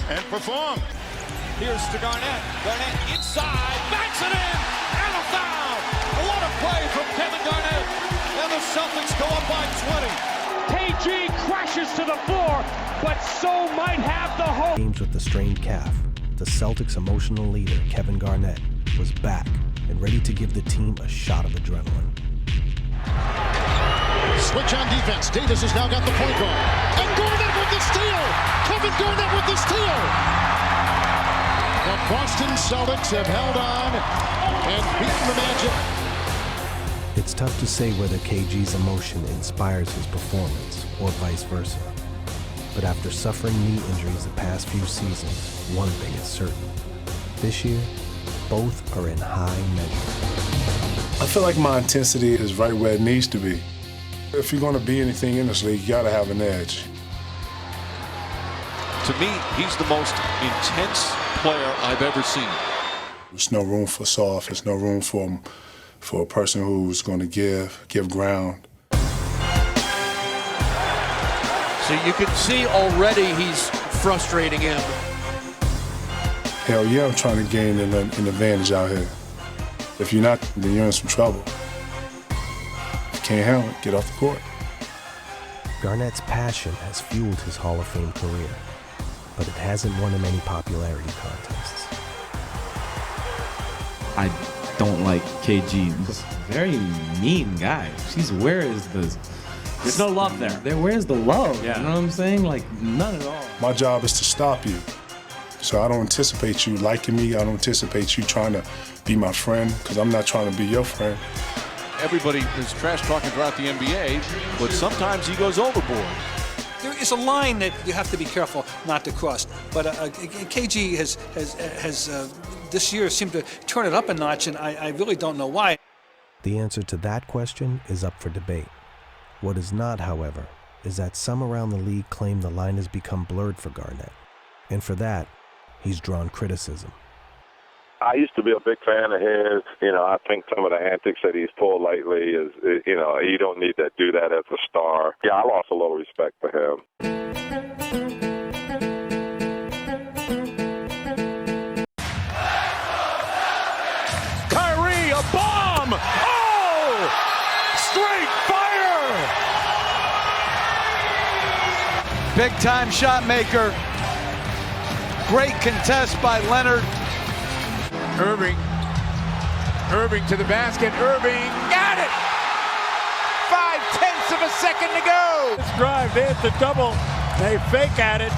and perform. Here's to Garnet. Garnet inside, backs it in, and a foul. What a play from Kevin Garnet. And the Celtics go up by 20. KG crashes to the floor, but so might have the hope. Games with the strained calf, the Celtics' emotional leader, Kevin Garnet, was back and ready to give the team a shot of adrenaline. Switch on defense. Davis has now got the point guard. And Garnet with the steal. Kevin Garnet with the steal. The Boston Celtics have held on and beaten the Magic. It's tough to say whether KG's emotion inspires his performance or vice versa. But after suffering knee injuries the past few seasons, one thing is certain. This year, both are in high measure. I feel like my intensity is right where it needs to be. If you're going to be anything in this league, you got to have an edge. To me, he's the most intense player I've ever seen. There's no room for soft. There's no room for a person who's going to give ground. So you can see already he's frustrating him. Hell yeah, I'm trying to gain an advantage out here. If you're not, then you're in some trouble. If you can't handle it, get off the court. Garnett's passion has fueled his Hall of Fame career, but it hasn't won him any popularity contests. I don't like KG. He's a very mean guy. Jeez, where is the... There's no love there. Where's the love? Yeah. You know what I'm saying? Like, none at all. My job is to stop you. So I don't anticipate you liking me. I don't anticipate you trying to be my friend, because I'm not trying to be your friend. Everybody is trash talking throughout the NBA, but sometimes he goes overboard. There is a line that you have to be careful not to cross. But KG has this year seemed to turn it up a notch, and I really don't know why. The answer to that question is up for debate. What is not, however, is that some around the league claim the line has become blurred for Garnet. And for that, he's drawn criticism. I used to be a big fan of his. You know, I think some of the antics that he's pulled lately is, you know, you don't need to do that as a star. Yeah, I lost a little respect for him. Kyrie, a bomb! Oh! Straight fire! Big-time shot maker. Great contest by Leonard. Irving to the basket. Irving got it! 0.5 of a second to go. This drive, there's the double. They fake at it.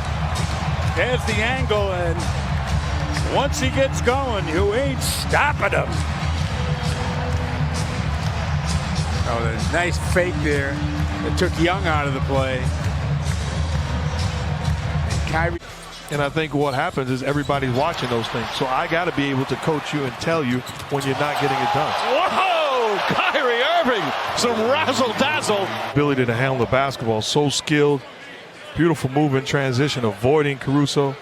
There's the angle, and once he gets going, you ain't stopping him. Oh, there's a nice fake there that took Young out of the play. And Kyrie. And I think what happens is everybody's watching those things. So I got to be able to coach you and tell you when you're not getting it done. Whoa! Kyrie Irving, some razzle-dazzle. Ability to handle the basketball, so skilled. Beautiful move in transition, avoiding Caruso.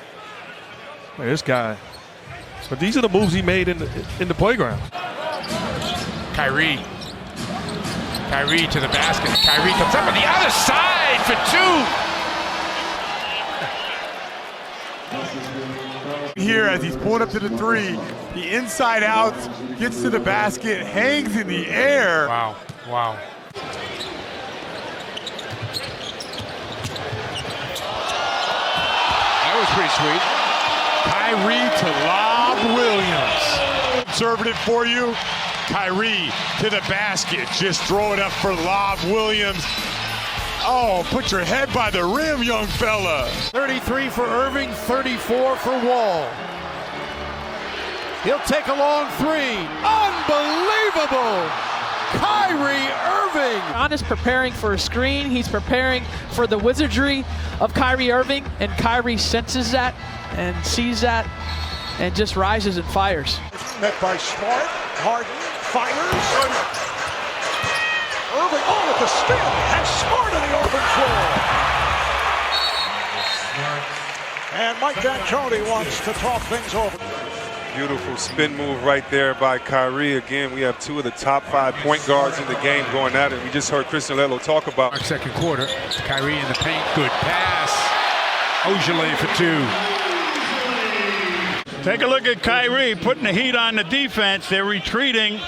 Man, this guy. But these are the moves he made in the playground. Kyrie to the basket. Kyrie comes up on the other side for two. Here as he's pulling up to the three, the inside out, gets to the basket, hangs in the air. Wow. That was pretty sweet. Kyrie to Lob Williams. Conservative for you. Kyrie to the basket. Just throw it up for Lob Williams. Oh, put your head by the rim, young fella. 33 for Irving, 34 for Wall. He'll take a long three. Unbelievable! Kyrie Irving! Ron is preparing for a screen. He's preparing for the wizardry of Kyrie Irving, and Kyrie senses that and sees that and just rises and fires. Met by Smart. Harden fires. Irving, with the spin, and Smart in the open floor. And Mike D'Antoni wants to talk things over. Beautiful spin move right there by Kyrie. Again, we have two of the top 5 point guards in the game going at it. We just heard Christian Lello talk about. Second quarter, Kyrie in the paint, good pass. Ojale for 2. Take a look at Kyrie putting the heat on the defense. They're retreating.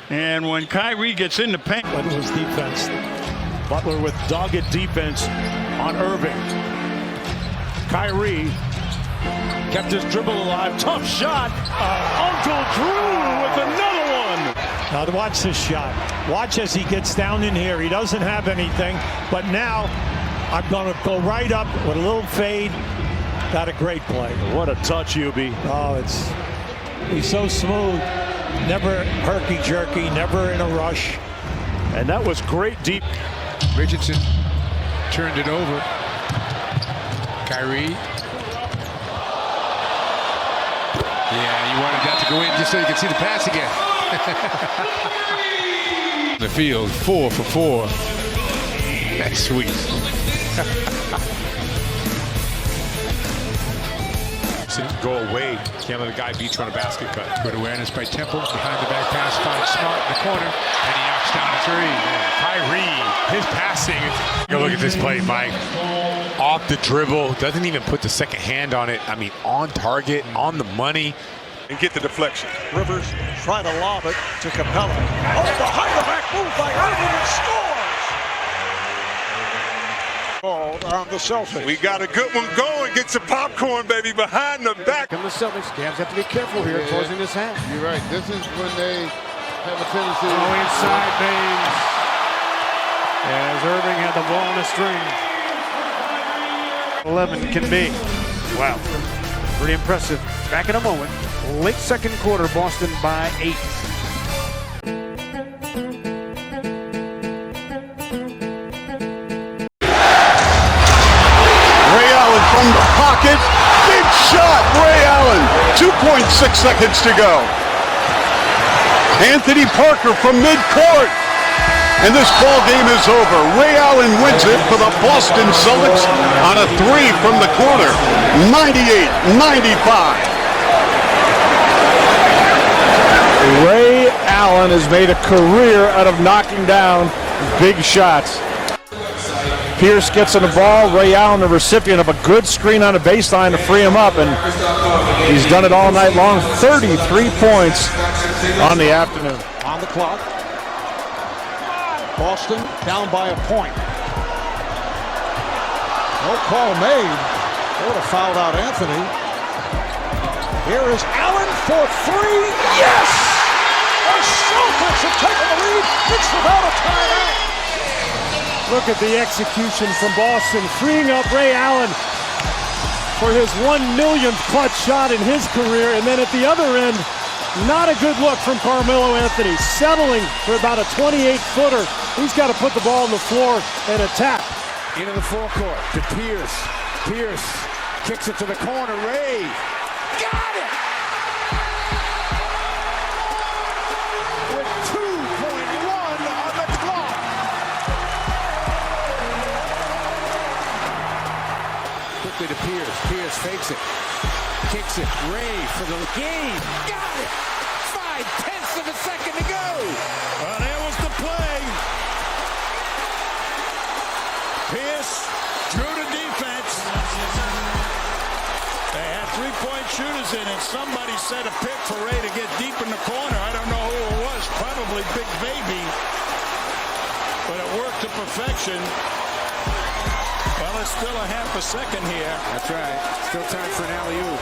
And when Kyrie gets in the paint. Butler's defense. Butler with dogged defense on Irving. Kyrie kept his dribble alive. Tough shot. Uncle Drew with another one. Now to watch this shot. Watch as he gets down in here. He doesn't have anything. But now I'm going to go right up with a little fade. Got a great play. What a touch, UB. Oh, he's so smooth. Never herky-jerky, never in a rush. And that was great deep. Richardson turned it over. Kyrie. Yeah, you wanted that to go in just so you could see the pass again. The field, 4 for 4. That's sweet. Go away. Can't let a guy beat you on a basket cut. Good awareness by Temple. Behind the back pass, finds Smart in the corner, and he knocks down a 3. Kyrie, his passing. Go look at this play, Mike. Off the dribble, doesn't even put the second hand on it. I mean, on target, on the money. And get the deflection. Rivers trying to lob it to Capella. Oh, behind the back move by Irving and scores! Ball on the Celtics. We got a good one going. Get some popcorn, baby, behind the back. And the Celtics, Cavs have to be careful here closing this half. You're right. This is when they have a tendency to go inside Baines. As Irving had the ball on the string. 11 can be. Wow. Pretty impressive. Back in a moment. Late second quarter, Boston by 8. From the pocket, big shot, Ray Allen, 2.6 seconds to go. Anthony Parker from midcourt, and this ball game is over. Ray Allen wins it for the Boston Celtics on a 3 from the corner, 98-95. Ray Allen has made a career out of knocking down big shots. Pearce gets on the ball. Ray Allen, the recipient of a good screen on the baseline to free him up, and he's done it all night long. 33 points on the afternoon. On the clock. Boston down by a point. No call made. They would have fouled out Anthony. Here is Allen for 3. Yes! The Celtics have taken the lead. It's without a timeout. Look at the execution from Boston, freeing up Ray Allen for his 1,000,000th clutch shot in his career. And then at the other end, not a good look from Carmelo Anthony, settling for about a 28-footer. He's got to put the ball on the floor and attack. Into the forecourt to Pearce. Pearce kicks it to the corner. Ray got it! With 2.1 on the clock. Quickly to Pearce. Pearce fakes it. Kicks it. Ray for the game. Got it! 5/10 of a second to go. Well, there was the play. Pearce drew the defense. They had three-point shooters in, and somebody set a pick for Ray to get deep in the corner. I don't know who it was. Probably Big Baby. But it worked to perfection. Well, it's still a half a second here. That's right. Still time for an alley-oop.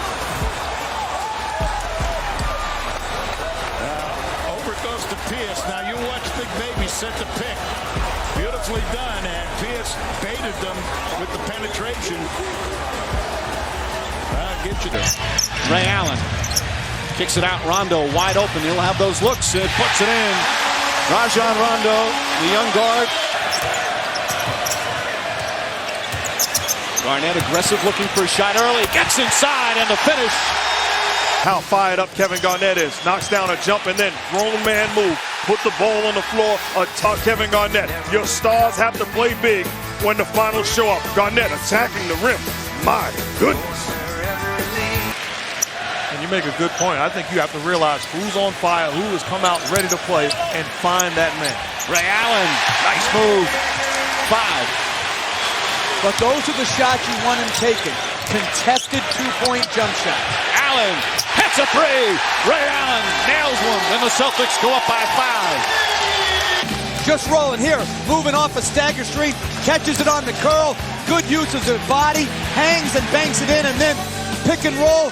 Over it goes to Pearce. Now you watch Big Baby set the pick. Beautifully done, and Pearce baited them with the penetration. I'll get you there. Ray Allen kicks it out. Rondo wide open. He'll have those looks. It puts it in. Rajon Rondo, the young guard. Garnet aggressive, looking for a shot early. Gets inside, and the finish. How fired up Kevin Garnett is. Knocks down a jump and then grown man move. Put the ball on the floor. Kevin Garnett. Your stars have to play big when the finals show up. Garnett attacking the rim. My goodness. And you make a good point. I think you have to realize who's on fire, who has come out ready to play, and find that man. Ray Allen, nice move. 5. but those are the shots you want him taking. Contested two-point jump shot. Allen hits a three. Ray Allen nails one, and the Celtics go up by 5. Just rolling here, moving off a stagger street, catches it on the curl, good use of his body, hangs and banks it in, and then pick and roll.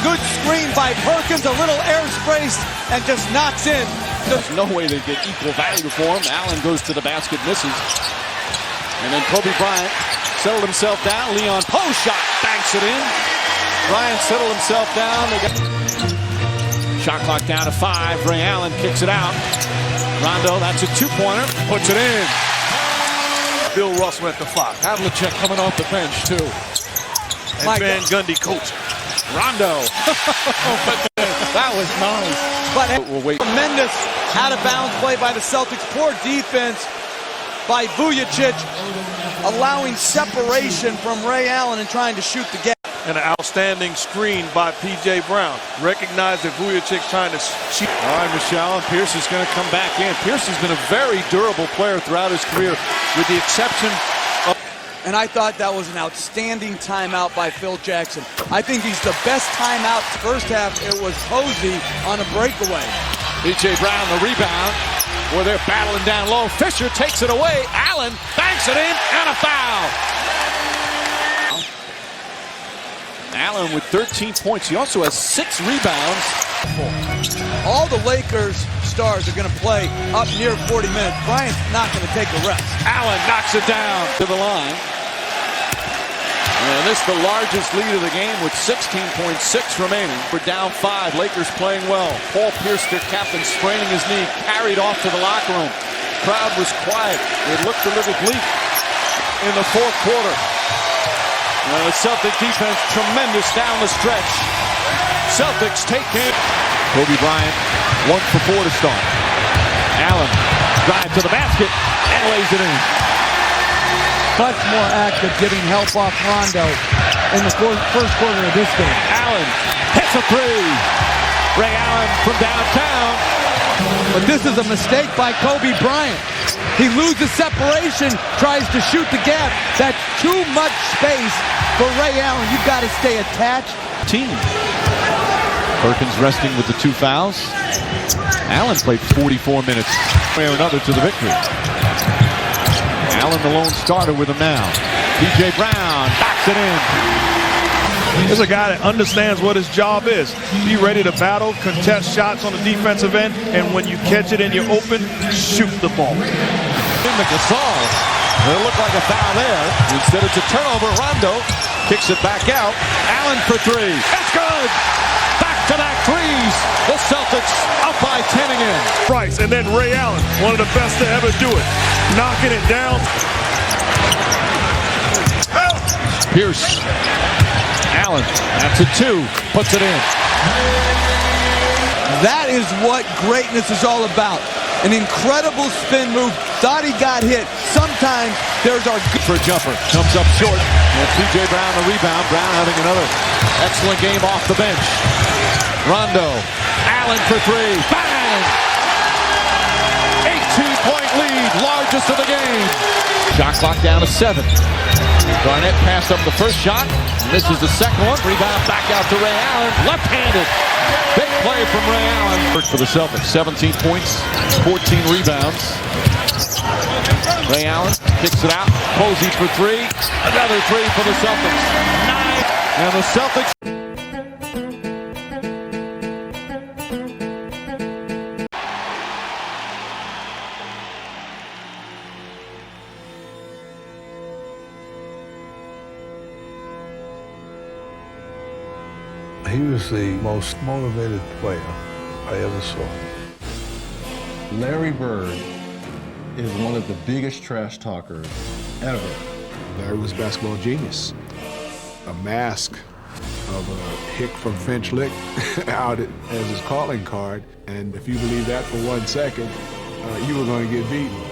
Good screen by Perkins, a little airspace, and just knocks in. There's no way they get equal value for him. Allen goes to the basket, misses. And then Kobe Bryant settled himself down. Leon post shot, banks it in. Bryant settled himself down. Shot clock down to 5. Ray Allen kicks it out. Rondo, that's a two-pointer, puts it in. Bill Russell at the 5. Havlicek coming off the bench, too. And Van Gundy coaching. Rondo. That was nice. But we'll wait. Tremendous out-of-bounds play by the Celtics. Poor defense by Vujacic, allowing separation from Ray Allen and trying to shoot the gap. And an outstanding screen by P.J. Brown. Recognize that Vujacic's trying to cheat. All right, McHale, and Pearce is going to come back in. Pearce has been a very durable player throughout his career, with the exception of... And I thought that was an outstanding timeout by Phil Jackson. I think he's the best timeout. First half, it was Cousy on a breakaway. P.J. Brown, the rebound, where they're battling down low. Fisher takes it away. Allen banks it in, and a foul. Allen with 13 points. He also has 6 rebounds. All the Lakers stars are going to play up near 40 minutes. Bryant's not going to take a rest. Allen knocks it down to the line. And this is the largest lead of the game with 16.6 remaining. We're down 5. Lakers playing well. Paul Pearce, their captain, spraining his knee, carried off to the locker room. Crowd was quiet. It looked a little bleak in the fourth quarter. The Celtic defense tremendous down the stretch. Celtics take it. Kobe Bryant 1 for 4 to start. Allen drive to the basket and lays it in. Much more active getting help off Rondo in the first quarter of this game. Allen hits a 3. Ray Allen from downtown. But this is a mistake by Kobe Bryant. He loses separation, tries to shoot the gap. That's too much space for Ray Allen. You've got to stay attached. Team. Perkins resting with the 2 fouls. Allen played 44 minutes. Way or another to the victory. Allen the lone starter with him now. P.J. Brown backs it in. There's a guy that understands what his job is. Be ready to battle, contest shots on the defensive end, and when you catch it and you're open, shoot the ball. In the Gasol. It looked like a foul there. Instead it's a turnover. Rondo kicks it back out. Allen for 3. That's good. Back-to-back threes. The Celtics up by 10 again. Price, and then Ray Allen, one of the best to ever do it. Knocking it down. Pearce. Allen, that's a 2. Puts it in. That is what greatness is all about. An incredible spin move. Thought he got hit. Sometimes there's our... For a jumper. Comes up short. And P.J. Brown the rebound. Brown having another excellent game off the bench. Rondo. Allen for 3. Bang! 18-point lead. Largest of the game. Shot clock down to 7. Garnet passed up the first shot. Misses the second one. Rebound back out to Ray Allen. Left-handed. Big play from Ray Allen. For the Celtics. 17 points. 14 rebounds. Ray Allen kicks it out. Cousy for 3. Another 3 for the Celtics. 9. And the Celtics... He was the most motivated player I ever saw. Larry Bird is one of the biggest trash talkers ever. Larry was a basketball genius. A mask of a hick from Finch Lick out as his calling card. And if you believe that for 1 second, you were going to get beaten.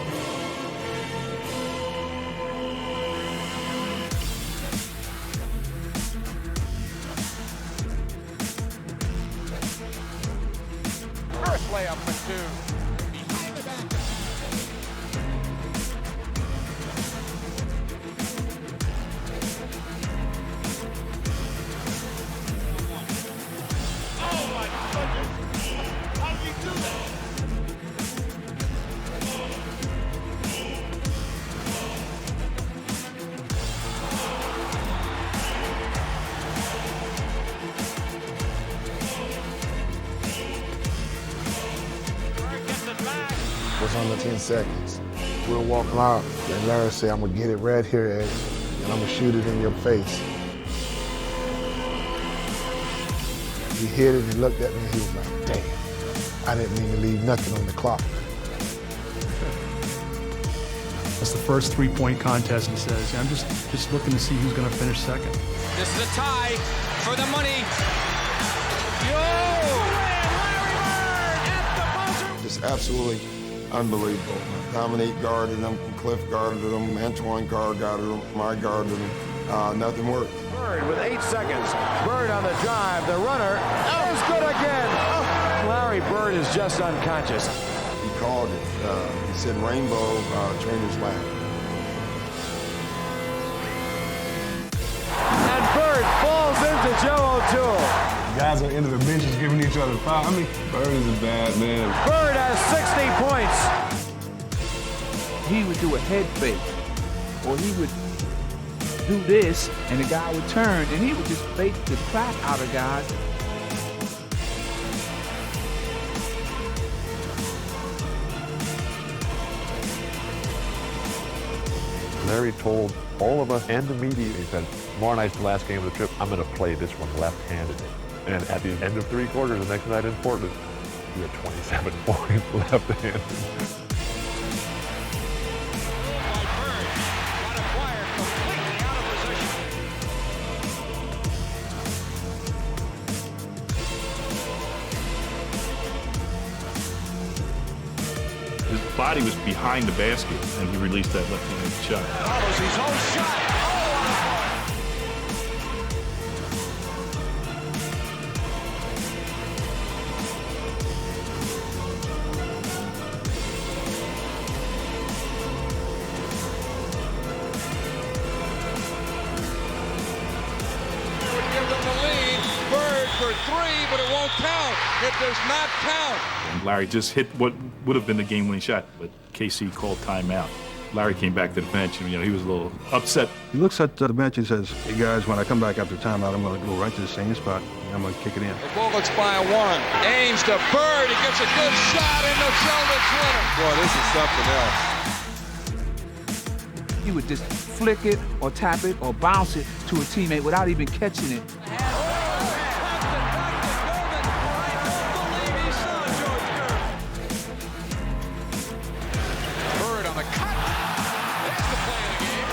First layup for 2. was under 10 seconds. We're walking out, and Larry said, I'm gonna get it right here, Ed, and I'm gonna shoot it in your face. He hit it, he looked at me, and he was like, damn, I didn't mean to leave nothing on the clock. It's the first three-point contest, he says. I'm just looking to see who's gonna finish second. This is a tie for the money. Just absolutely unbelievable. Dominique guarded him, Cliff guarded him, Antoine guarded him, I guarded him. Nothing worked. Bird with 8 seconds. Bird on the drive. The runner is good again. Larry Bird is just unconscious. He called it. He said rainbow trainer's lap. And Bird falls into Joe O'Toole. Guys are into the benches giving each other foul. I mean, Bird is a bad man. Bird has 60 points. He would do a head fake, or he would do this, and the guy would turn, and he would just fake the crap out of guys. Larry told all of us and the media, he said, tomorrow night's the last game of the trip, I'm going to play this one left-handed. And at the end of 3 quarters, the next night in Portland, he had 27 points left-handed. His body was behind the basket, and he released that left-handed shot. Follows his own shot. Give them the lead. Bird for 3, but it won't count. It does not count. And Larry just hit what would have been the game-winning shot, but KC called timeout. Larry came back to the bench, and he was a little upset. He looks at the bench and says, hey guys, when I come back after timeout, I'm gonna go right to the same spot, and I'm gonna kick it in. The Bullets by 1. Aims to Bird. He gets a good shot in the Celtics winner. Boy, this is something else. He would just flick it or tap it or bounce it to a teammate without even catching it. Bird on the cut. That's the play of the game.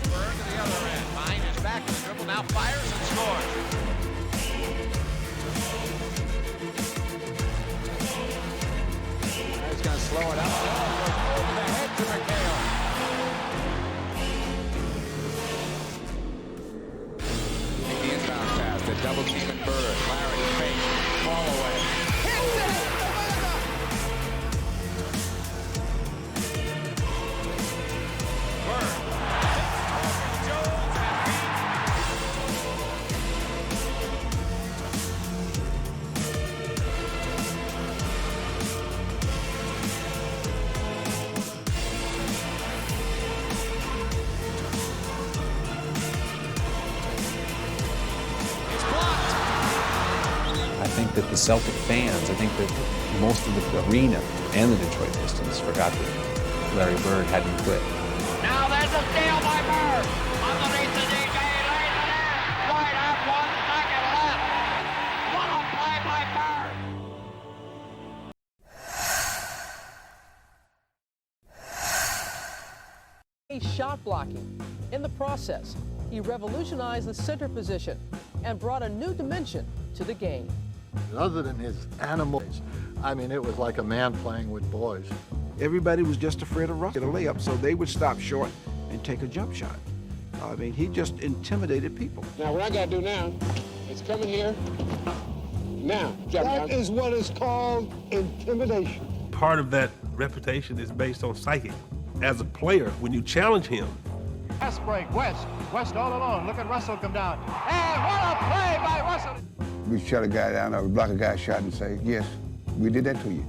Bird to the other end. Behind his back, the dribble now fires and scores. He's going to slow it up. Over the head to McHale. The inbound pass. The double team and Bird. Larry fake. Fall away. Hits it! Bird. I think that the Celtic fans, I think that most of the arena and the Detroit Pistons forgot that Larry Bird hadn't quit. Now there's a steal by Bird. Underneath the DJ, lays it in. Right up 1 second left. What a play by Bird. A shot blocking. In the process, he revolutionized the center position and brought a new dimension to the game. Other than his animals, I mean, it was like a man playing with boys. Everybody was just afraid of Russell. Get a layup, so they would stop short and take a jump shot. I mean, he just intimidated people. Now, what I got to do now is come in here. Now, that is what is called intimidation. Part of that reputation is based on psychic. As a player, when you challenge him. Fast break, West all alone. Look at Russell come down. And what a play by Russell! We shut a guy down or block a guy's shot and say, yes, we did that to you.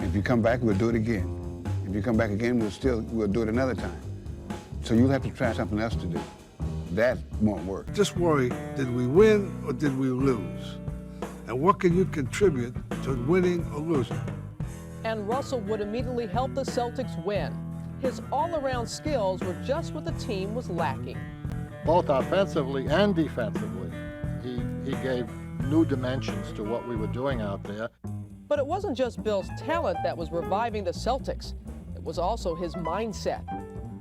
If you come back, we'll do it again. If you come back again, we'll do it another time. So you'll have to try something else to do. that won't work. Just worry, did we win or did we lose? And what can you contribute to winning or losing? And Russell would immediately help the Celtics win. His all-around skills were just what the team was lacking. Both offensively and defensively, he gave new dimensions to what we were doing out there. But it wasn't just Bill's talent that was reviving the Celtics. It was also his mindset.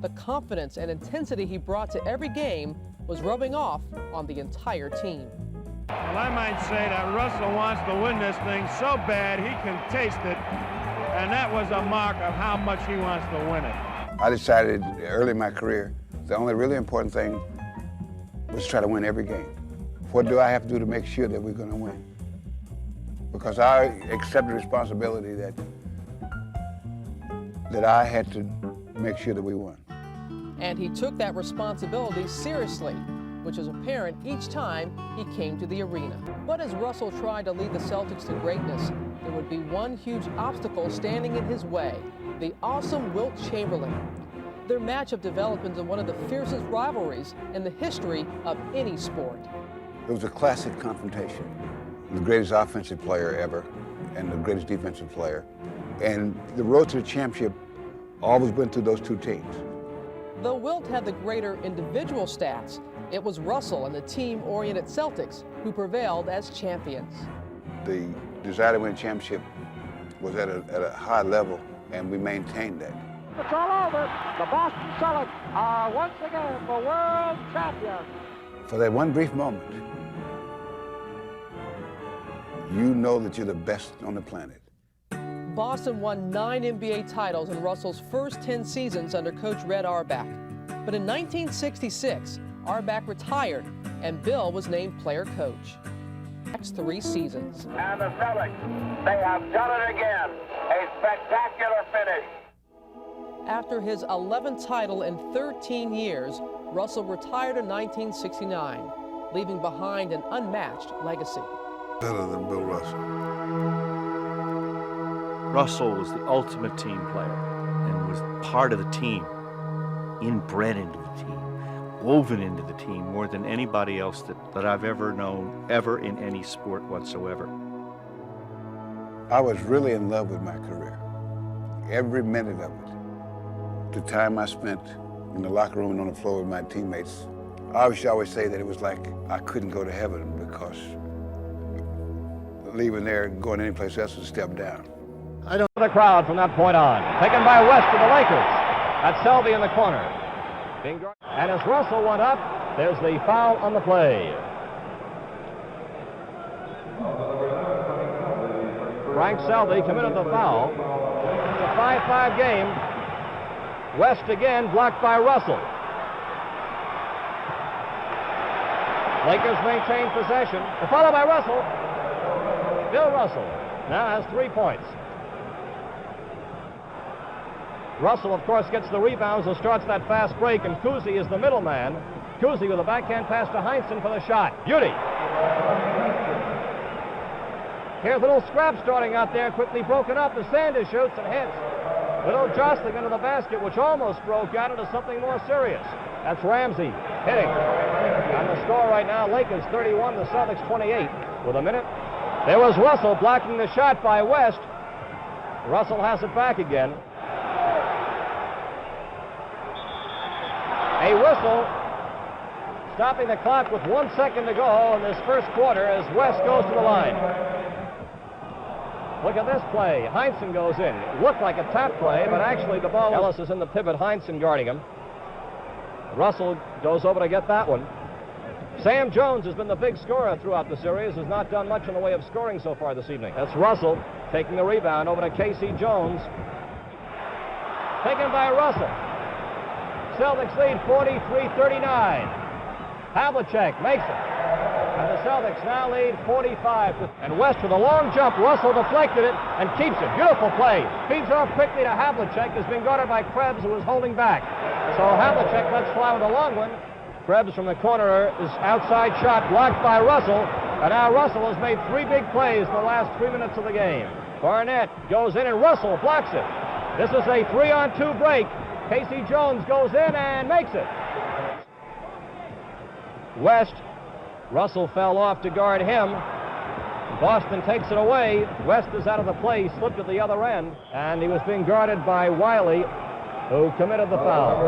The confidence and intensity he brought to every game was rubbing off on the entire team. Well, I might say that Russell wants to win this thing so bad he can taste it, and that was a mark of how much he wants to win it. I decided early in my career, the only really important thing was to try to win every game. What do I have to do to make sure that we're going to win? Because I accepted the responsibility that I had to make sure that we won. And he took that responsibility seriously, which was apparent each time he came to the arena. But as Russell tried to lead the Celtics to greatness, there would be one huge obstacle standing in his way: the awesome Wilt Chamberlain. Their matchup developed into one of the fiercest rivalries in the history of any sport. It was a classic confrontation. The greatest offensive player ever and the greatest defensive player. And the road to the championship always went through those two teams. Though Wilt had the greater individual stats, it was Russell and the team-oriented Celtics who prevailed as champions. The desire to win a championship was at a high level, and we maintained that. It's all over. The Boston Celtics are once again the world champions. For that one brief moment, you know that you're the best on the planet. Boston won 9 NBA titles in Russell's first 10 seasons under Coach Red Auerbach. But in 1966, Auerbach retired, and Bill was named player coach. Next 3 seasons. And the Celtics, they have done it again. A spectacular finish. After his 11th title in 13 years, Russell retired in 1969, leaving behind an unmatched legacy. Better than Bill Russell. Russell was the ultimate team player and was part of the team, inbred into the team, woven into the team more than anybody else that I've ever known, ever in any sport whatsoever. I was really in love with my career, every minute of it. The time I spent in the locker room and on the floor with my teammates, I always say that it was like I couldn't go to heaven because leaving there and going anyplace else was a step down. I don't know the crowd from that point on. Taken by West to the Lakers. That's Selby in the corner. And as Russell went up, there's the foul on the play. Frank Selby committed the foul. It's a 5-5 game. West again blocked by Russell. Lakers maintain possession. The follow by Russell. Bill Russell now has 3 points. Russell, of course, gets the rebounds and starts that fast break, and Cousy is the middleman. Cousy with a backhand pass to Heinsohn for the shot. Beauty. Here's a little scrap starting out there, quickly broken up as Sanders shoots and hits. Little jostling into the basket, which almost broke out into something more serious. That's Ramsey hitting. On the score right now, Lakers 31, the Celtics 28. With a minute, there was Russell blocking the shot by West. Russell has it back again. A whistle stopping the clock with 1 second to go in this first quarter as West goes to the line. Look at this play. Heinsohn goes in. It looked like a tap play, but actually the ball... Ellis is in the pivot, Heinsohn guarding him. Russell goes over to get that one. Sam Jones has been the big scorer throughout the series, has not done much in the way of scoring so far this evening. That's Russell taking the rebound over to K.C. Jones. Taken by Russell. Celtics lead 43-39. Havlicek makes it. And the Celtics now lead 45. And West with a long jump. Russell deflected it and keeps it. Beautiful play. Feeds off quickly to Havlicek. Has been guarded by Krebs, who was holding back. So Havlicek lets fly with a long one. Krebs from the corner is outside shot blocked by Russell. And now Russell has made 3 big plays in the last 3 minutes of the game. Garnet goes in and Russell blocks it. This is a 3-on-2 break. K.C. Jones goes in and makes it. West. Russell fell off to guard him. Boston takes it away. West is out of the play, slipped at the other end, and he was being guarded by Wiley, who committed the foul.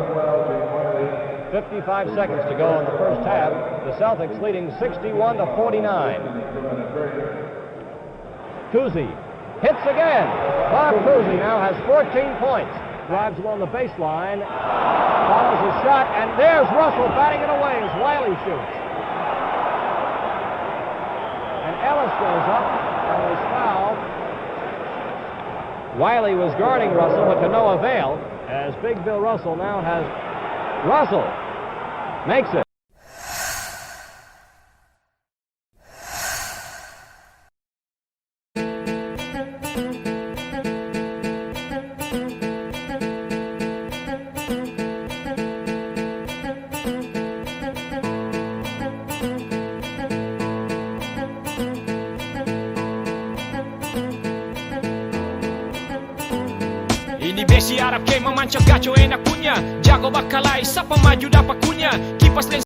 55 seconds to go in the first half. The Celtics leading 61-49. Cousy hits again. Bob Cousy now has 14 points. Drives along the baseline, follows his shot, and there's Russell batting it away as Wiley shoots. And Ellis goes up and was fouled. Wiley was guarding Russell, but to no avail, as Big Bill Russell now has Russell makes it. Ini besi Arab ke memancang gaco enak punya. Jago bakalai siapa maju dapat kunya. Kipas